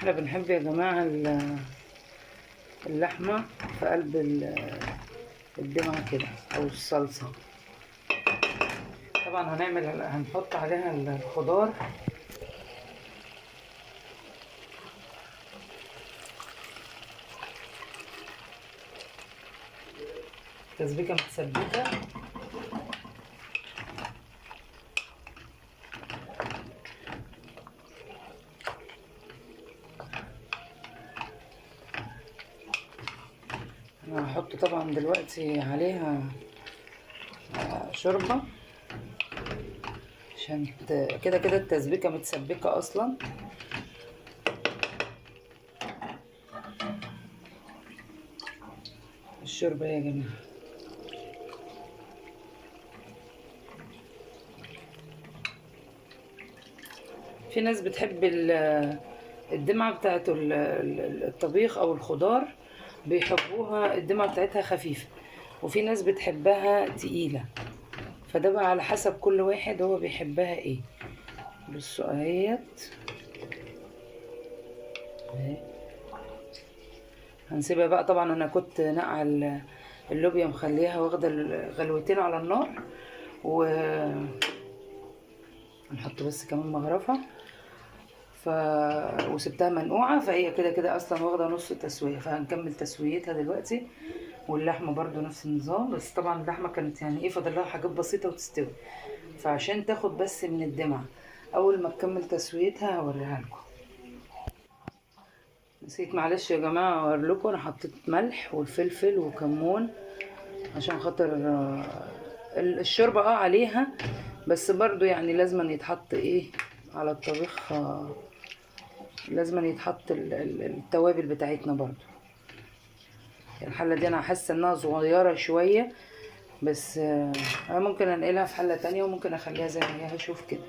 احنا بنحب يا جماعة اللحمة في قلب الدمعة كده او الصلصة. طبعا هنحط عليها الخضار. تسبيكة متسبكة. انا هحط طبعا دلوقتي عليها شوربة عشان كده كده التسبيكة متسبكة اصلا. الشوربة يا جماعة في ناس بتحب الدمعة بتاعت الطبيخ او الخضار، بيحبوها الدمعة بتاعتها خفيفة، وفي ناس بتحبها تقيلة. فده بقى على حسب كل واحد هو بيحبها ايه. بصوا اهيت اهي. هنسيبها بقى. طبعا انا كنت نقع اللوبيا مخليها واخده غلوتين على النار، هنحط بس كمان مغرفه وسبتها منقوعه، فهي كده كده اصلا واخده نص تسويه، فهنكمل تسويتها دلوقتي. واللحمه برضو نفس النظام، بس طبعا اللحمه كانت يعني ايه فاضل لها حاجات بسيطه وتستوي، فعشان تاخد بس من الدمعه اول ما تكمل تسويتها هوريها لكم. نسيت معلش يا جماعه اوري لكم، انا حطيت ملح والفلفل وكمون عشان خاطر الشوربه عليها، بس برضو يعني لازم يتحط ايه على الطبيخ، لازم يتحط التوابل بتاعتنا برضو. الحله دي انا حاسه انها صغيره شويه، بس انا ممكن انقلها في حله تانية وممكن اخليها زي ما هي. هشوف كده.